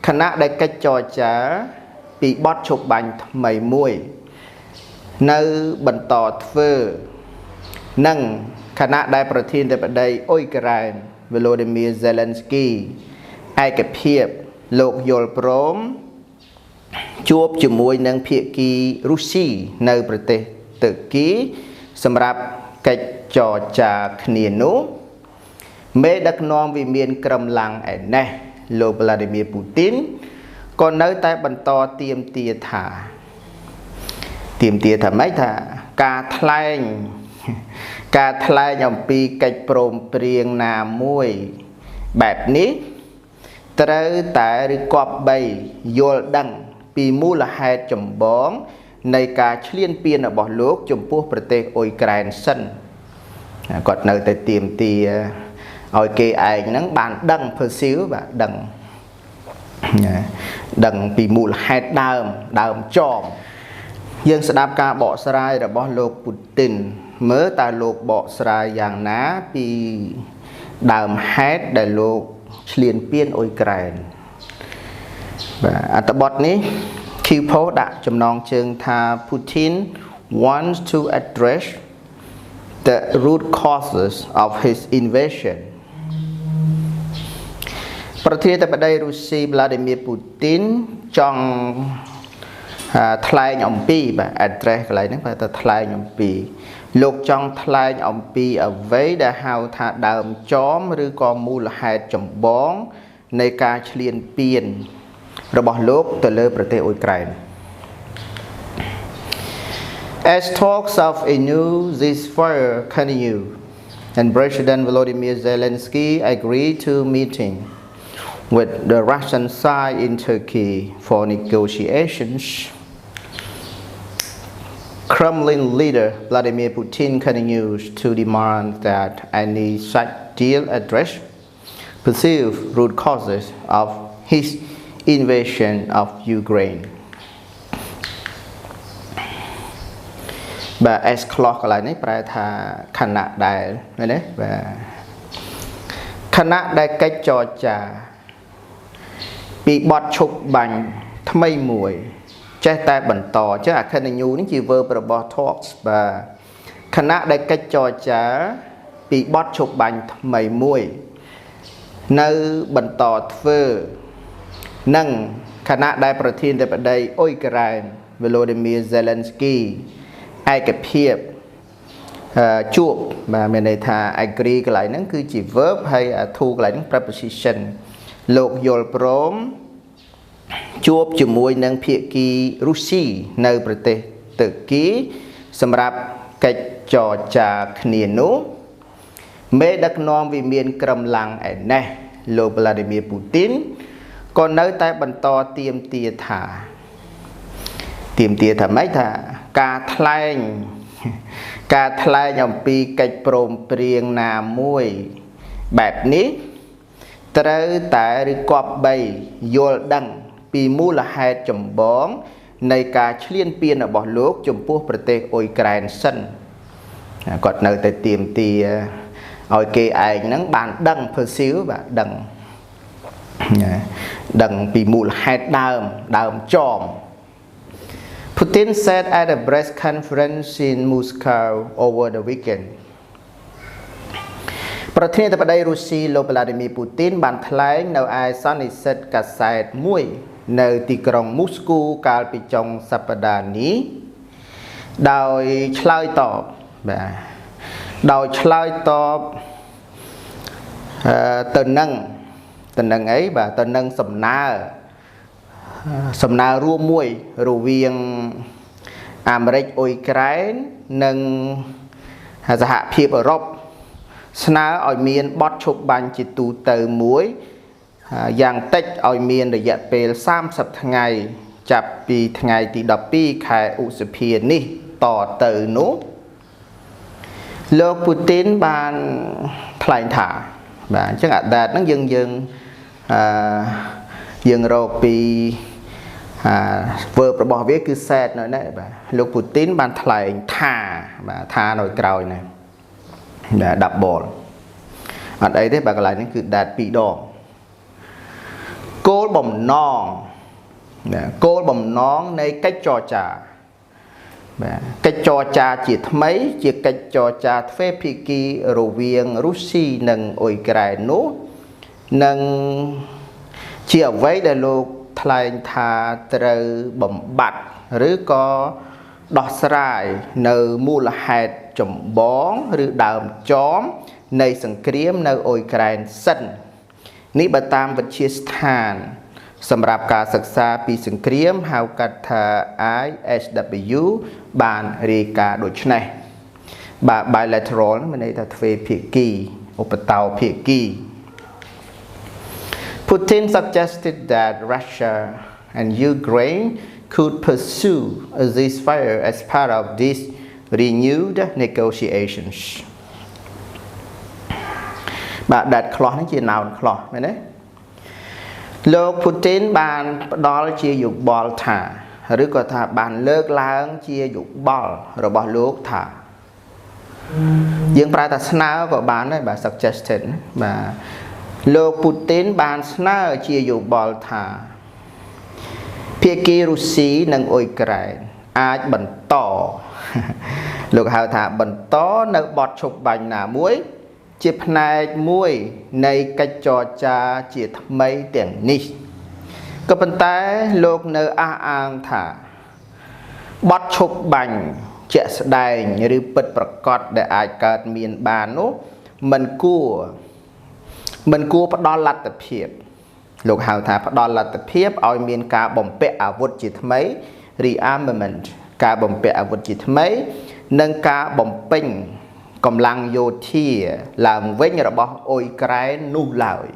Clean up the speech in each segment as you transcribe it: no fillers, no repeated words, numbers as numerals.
ខណៈដែលកិច្ចចរចាពីបទឈប់បាញ់ថ្មីមួយនៅបន្តធ្វើនិងខណៈដែលប្រធានាធិបតីអ៊ុយក្រែន Volodymyr Zelensky ឯកភាពលោកយល់ព្រមជួបជាមួយនឹងភាគីរុស្ស៊ីនៅប្រទេសតឺគីសម្រាប់កិច្ចចរចាគ្នានោះមេដឹកនាំវិមានក្រមឡាំងឯនេះលោក Vladimir Putin ក៏នៅតែបន្តទាមទារថាម៉េចថាការថ្លែងអំពីកិច្ចព្រមព្រៀងណាមួយបែបនេះត្រូវតែឬគប្បីយល់ដឹងពីមូលហេតុចម្បងនៃការឈ្លានពានរបស់លោកចំពោះប្រទេសអ៊ុយក្រែនសិនគាត់នៅតែទាមទារឲ្យគេឯងហ្នឹងបានដឹងperceive បាទដឹងពីមូលហេតុដើមចមយើងស្ដាប់ការបកស្រាយរបស់លោកពូទីនមើលតើលោកបកស្រាយយ៉ាងណាពីដើមហេតុដែលលោកឈ្លានពានអ៊ុយក្រែនបាទអត្ថបទនេះ Q-Po ដាក់ចំណងជើងថា Putin wants to address the root causes of his invasion ប្រធានាធិបតីរុស្ស៊ី Vladimir Putin ចង់ថ្លែងអំពីបាទ address កន្លែងហ្នឹងបាទទៅថ្លែងអំពីលោកចង់ថ្លែងអំពីអ្វីដែលហៅថាដើមចមឬក៏មូលហេតុចម្បងនៃការឈ្លានពានរបស់លោកទៅលើប្រទេសអ៊ុយក្រែន As talks of a new ceasefire continue and President Volodymyr Zelensky agreed to meeting with the Russian side in Turkey for negotiations, Kremlin leader Vladimir Putin continues to demand that any such deal address perceived root causes of his invasion of Ukraine បាទ S clock កន្លែងនេះប្រែថាខណៈដែលឃើញទេបាទខណៈដែលកិច្ចចរចាពីបទឈប់បាញ់ថ្មីមួយចេះតែបន្តចឹងអា continue នេះជា verb របស់ talks បាទខណៈដែលកិច្ចចរចាពីបទឈប់បាញ់ថ្មីមួយនៅបន្តធ្វើនិងខណៈដែលប្រធានាធិបតីអ៊ុយក្រែន Volodymyr Zelensky ឯកភាពជួបបាទមានន័យថា agree កន្លែងហ្នឹងគឺជា verb ហើយ to កន្លែងហ្នឹង preposition លោកយល់ព្រមជួបជាមួយនឹងភាគីរុស្ស៊ីនៅប្រទេសតឺគីសម្រាប់កិច្ចចរចាគ្នានោះមេដឹកនាំវិមានក្រមឡាំងឯនេះលោក Vladimir Putin ក៏នៅតែបន្តទាមទារថាម៉េចថាការថ្លែងអំពីកិច្ចព្រមព្រៀងណាមួយបែបនេះត្រូវតែឬគប្បីយល់ដឹងពីមូលហេតុចម្បងនៃការឈ្លានពានរបស់លោកចំពោះប្រទេសអ៊ុយក្រែនសិនគាត់នៅតែទាមទារឲ្យគេឯងហ្នឹងបានដឹង perceive បាទដឹងពីមូលហេតុដើមចម Putin said at a press conference in Moscow over the weekend ប្រធានាធិបតីរុស្ស៊ីលោក Vladimir Putin បានថ្លែងនៅឯសន្និសីទកាសែតមួយនៅទីក្រុងមូស្គូកាលពីចុងសប្តាហ៍នេះដោយឆ្លើយតបទៅនឹងអីបាទទៅនឹងសំណើរួមមួយរវាងអាមេរិកអ៊ុយក្រែននិងសហភាពអឺរ៉ុបស្នើឲ្យមានបទឈប់បាញ់ជាទូទៅមួយយ៉ាងតិចឲ្យមានរយៈពេល30ថ្ងៃចាប់ពីថ្ងៃទី12ខែឧសភានេះតទៅនោះលោកពូទីនបានថ្លែងថាបាទអញ្ចឹងអាដាតហ្នឹងយើងរកពី verb របស់វាគឺ said នៅនេះបាទលោកពូទីនបានថ្លែងថាបាទថានៅក្រោយនេះបាទ double អត់អីទេបាទកន្លែងនេះគឺ that 2 ដង គោលបំណងគោលបំណងនៃកិច្ចចរចាកិច្ចចរចាជាថ្មីជាកិច្ចចរចាទ្វេភាគីរវាងរុស្ស៊ីនិងអ៊ុយក្រែននោះនឹងជាអ្វីដែលលោកថ្លែងថាត្រូវបំបត្តិឬក៏ដោះស្រាយនៅមូលហេតុចម្បងឬដើមចមនៃសង្គ្រាមនៅអ៊ុយក្រែនសិននេះបើតាមវិទ្យាស្ថានសម្រាប់ការសិក្សាពីសង្គ្រាមហៅកាត់ថា ISW បានរាយការណ៍ដូចនេះបាទ bilateral មានន័យថាទ្វេភាគីឧបតោភាគី Putin suggested that Russia and Ukraine could pursue a ceasefire as part of these renewed negotiations បាទ that clause នេះជា noun clause មែនទេលោក Putin បានផ្ដល់ជាយោបល់ថាឬក៏ថាបានលើកឡើងជាយោបល់របស់លោកថាយើងប្រើថាស្នើក៏បានដែរបាទ suggested បាទលោក Putin បានស្នើជាយោបល់ថាភាគីរុស្ស៊ីនិងអ៊ុយក្រែនអាចបន្តលោកហៅថាបន្តនៅបទឈប់បាញ់ណាមួយជាផ្នែកមួយនៃកិច្ចចរចាជាថ្មីទាំងនេះក៏ប៉ុន្តែលោកនៅអះអាងថាបទឈប់បាញ់ជាក់ស្ដែងឬពិតប្រាកដដែលអាចកើតមានបាននោះមិនគួរផ្ដល់លទ្ធភាពលោកហៅថាផ្ដល់លទ្ធភាពឲ្យមានការបំពាក់អាវុធជាថ្មី rearmament ការបំពាក់អាវុធជាថ្មីនិងការបំពេញកម្លាំងយោធាឡើងវិញរបស់អ៊ុយក្រែននោះឡើយ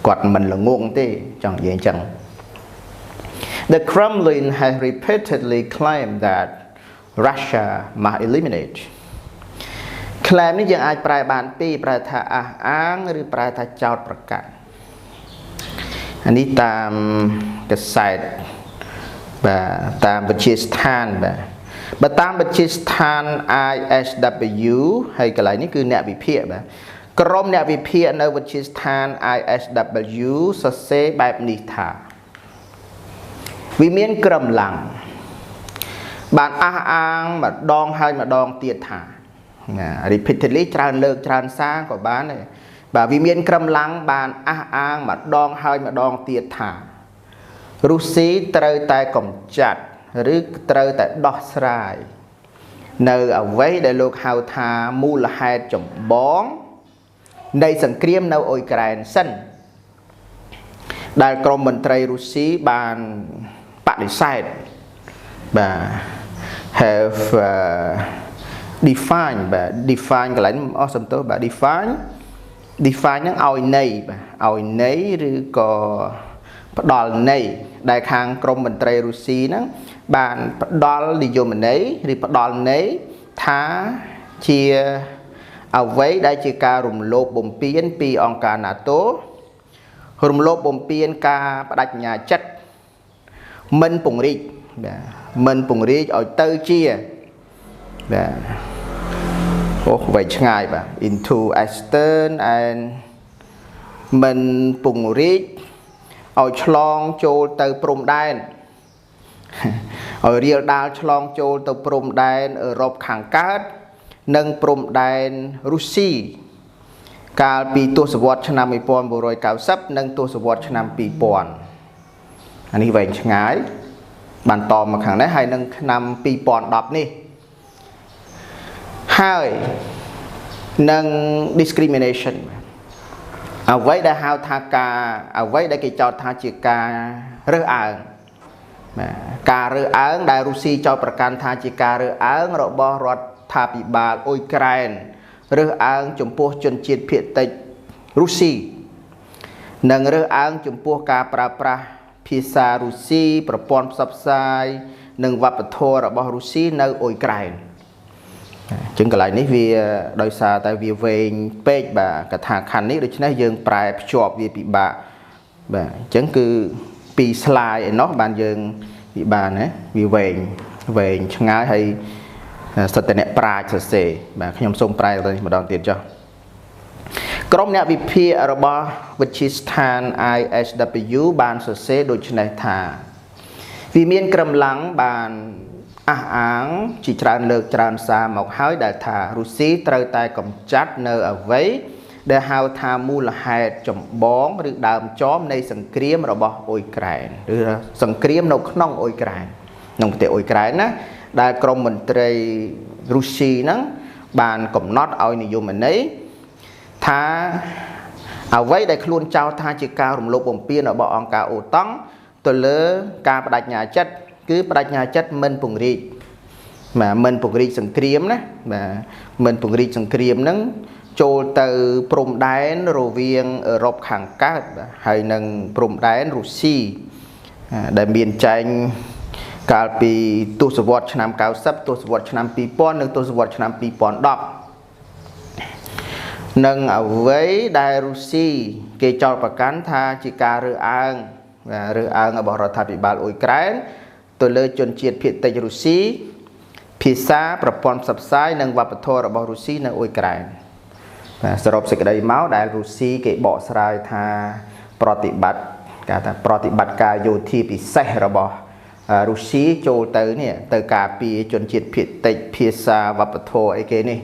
គាត់មិនល្ងងទេចង់និយាយអញ្ចឹង The Kremlin has repeatedly claimed that Russia must eliminate claim នេះយើងអាចប្រែបានពីរប្រែថាអះអាងឬប្រែថាចោទប្រកាន់អានេះតាមកសែតបាទតាមវិទ្យាស្ថានបាទបើតាមវិទ្យាស្ថាន ISW ហើយកន្លែងនេះគឺអ្នកវិភាគបាទក្រុមអ្នកវិភាគនៅវិទ្យាស្ថាន ISW សរសេរបែបនេះថាវាមានក្រំឡាំងបានអះអាងម្ដងហើយម្ដងទៀតថា repeatedly ច្រើនលើកច្រើនសារក៏បានដែរបាទវាមានក្រំឡាំងបានអះអាងម្ដងហើយម្ដងទៀតថារុស្ស៊ីត្រូវតែកំចាត់ឬត្រូវតែដោះស្រាយនៅអ្វីដែលលោកហៅថាមូលហេតុចម្បងនៃសង្គ្រាមនៅអ៊ុយក្រែនសិនដែលក្រមមន្ត្រីរុស្ស៊ីបានបដិសេធបាទ have define បាទ define កន្លែងអស់សំទោសបាទ define ហ្នឹងឲ្យន័យបាទឲ្យន័យឬក៏ផ្ដល់ន័យដែលខាងក្រមមន្ត្រីរុស្ស៊ីហ្នឹងបានផ្ដល់និយមន័យឬផ្ដល់ន័យថាជាអ្វីដែលជាការរំលោភបំពានពីអង្គការ NATO រំលោភបំពានការបដិញ្ញាចិត្តមិនពង្រីកបាទមិនពង្រីកឲ្យទៅជាបាទអូវែងឆ្ងាយបាទ into Eastern and មិនពង្រីកឲ្យឆ្លងចូលទៅព្រំដែនឲ្យរៀលដាលឆ្លងចូលទៅព្រំដែនអឺរ៉ុបខាងកើតនិងព្រំដែនរុស្ស៊ីកាលពីទសវត្សរ៍ឆ្នាំ1990និងទសវត្សរ៍ឆ្នាំ2000អានេះវែងឆ្ងាយបានតមកខាងនេះហើយនឹងឆ្នាំ2010នេះហើយនឹង discrimination អ្វីដែលហៅថាការអ្វីដែលគេចោទថាជាការរើសអើងការរើសអើងដែលរុស្ស៊ីចោទប្រកាន់ថាជាការរើសអើងរបស់រដ្ឋាភិបាលអ៊ុយក្រែនរើសអើងចំពោះជនជាតិភាគតិចរុស្ស៊ីនិងរើសអើងចំពោះការប្រើប្រាស់ភាសារុស្ស៊ីប្រព័ន្ធផ្សព្វផ្សាយនិងវប្បធម៌របស់រុស្ស៊ីនៅអ៊ុយក្រែនជាងកន្លែងនេះវាដោយសារតែវាវែងពេកបាទកថាខណ្ឌនេះដូច្នេះយើងប្រែភ្ជាប់វាពិបាកបាទអញ្ចឹងគឺពីស្លាយឯណោះបានយើងពិបាកណាវាវែងឆ្ងាយហើយសិតតែអ្នកប្រាជ្ញសរសេរបាទខ្ញុំសូមប្រែទៅម្ដងទៀតចុះ ក្រុមអ្នកវិភាគរបស់វិទ្យាស្ថាន ISW បានសរសេរដូចនេះថាវាមានកម្លាំងបានអះអាងជាច្រើនលើកច្រើនសារមកហើយដែលថារុស្ស៊ីត្រូវតែកម្ចាត់នៅអ្វីដែលហៅថាមូលហេតុចម្បងឬដើមចមនៃសង្គ្រាមរបស់អ៊ុយក្រែនឬសង្គ្រាមនៅក្នុងអ៊ុយក្រែនក្នុងប្រទេសអ៊ុយក្រែនណាដែលក្រមមន្ត្រីរុស្ស៊ីហ្នឹងបានកំណត់ឲ្យនិយមន័យថាអ្វីដែលខ្លួនចោទថាជាការរំលោភបំពានរបស់អង្គការអូតង់ទៅលើការបដិញ្ញាចិត្តគឺបដិញ្ញាចិត្តមិនពង្រីកមិនពង្រីកសង្គ្រាមណាមិនពង្រីកសង្គ្រាមហ្នឹងចូលទៅព្រំដែនរវាងអឺរ៉ុបខាងកើតហើយនិងព្រំដែនរុស្ស៊ីដែលមានចែងកាលពីទសវត្សរ៍ឆ្នាំ90ទសវត្សរ៍ឆ្នាំ2000និងទសវត្សរ៍ឆ្នាំ2010និងអ្វីដែលរុស្ស៊ីគេចោទប្រកាន់ថាជាការរើសអើងរបស់រដ្ឋាភិបាលអ៊ុយក្រែនទៅលើជនជាតិភាគតិចរុស្ស៊ីភាសាប្រព័ន្ធផ្សព្វផ្សាយនិងវប្បធម៌របស់រុស្ស៊ីនៅអ៊ុយក្រែនសរុបសេចក្តីមកដែលរុស្ស៊ីគេបកស្រាយថាប្រតិបត្តិការយោធាពិសេសរបស់រុស្ស៊ីចូលទៅនេះទៅការពារជនជាតិភាគតិចភាសាវប្បធម៌អីគេនេះ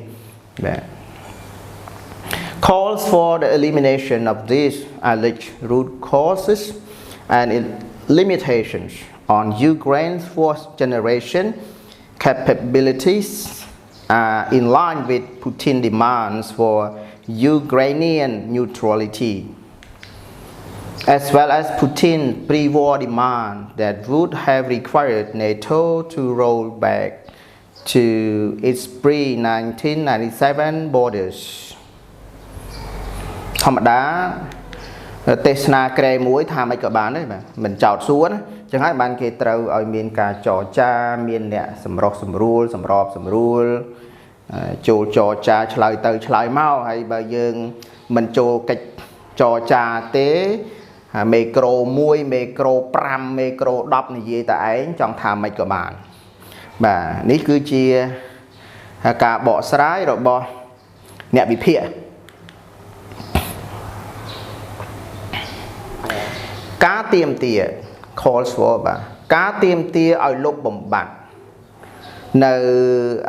បាទ calls for the elimination of these alleged root causes and limitations on Ukraine's fourth generation capabilities are in line with Putin's demands for Ukrainian neutrality, as well as Putin's pre-war demand that would have required NATO to roll back to its pre-1997 borders. ធម្មតាទេសនាក្រែមួយថាមិនក៏បានដែរបាទមិនចោតសួរណាចឹងហើយបានគេត្រូវឲ្យមានការចរចាមានអ្នកសម្រុះសម្រួលសម្របសម្រួលចូលចរចាឆ្លើយទៅឆ្លើយមកហើយបើយើងមិនចូលកិច្ចចរចាទេមេក្រូ1មេក្រូ5មេក្រូ10និយាយតែឯងចង់ថាមិនក៏បានបាទនេះគឺជាការបកស្រាយរបស់អ្នកវិភាគការទៀមទា calls for បាទការទៀមទាឲ្យលុបបំបត្តិនៅ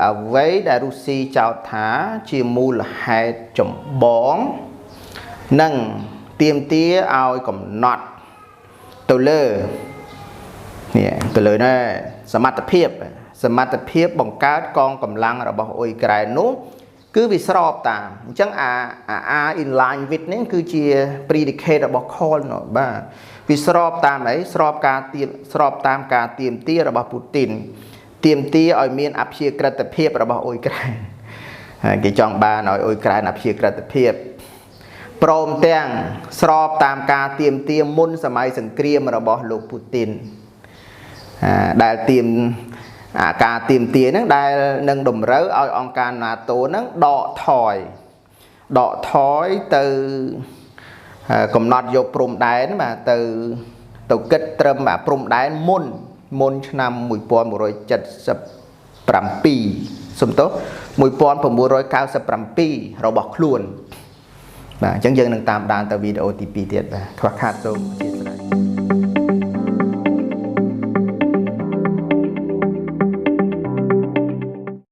អ្វីដែលរុស្ស៊ីចោទថាជាមូលហេតុចម្បងនិងទៀមទាឲ្យកំណត់ទៅលើនេះសមត្ថភាពបង្កើតកងកម្លាំងរបស់អ៊ុយក្រែននោះគឺវាស្របតាមអញ្ចឹងអា in line with នេះគឺជា predicate របស់ call នោះបាទវាស្របតាមអីស្របតាមការទៀមទារបស់ពូទីនទៀមទាឲ្យមានអព្យាក្រឹតភាពរបស់អ៊ុយក្រែនគេចង់បានឲ្យអ៊ុយក្រែនអព្យាក្រឹតភាពព្រមទាំងស្របតាមការទៀមទាមុនសម័យសង្គ្រាមរបស់លោកពូទីនដែលការទៀមទាហ្នឹងដែលនឹងតម្រូវឲ្យអង្គការ NATO ហ្នឹងដកថយទៅកំណត់យកព្រំដែនបាទទៅគិតត្រឹមព្រំដែនមុនឆ្នាំ1977សំទោស1997របស់ខ្លួនបាទអញ្ចឹងយើងនឹងតាមដានទៅវីដេអូទី2ទៀតបាទខ្វះខាតសូមអធិស្ឋាន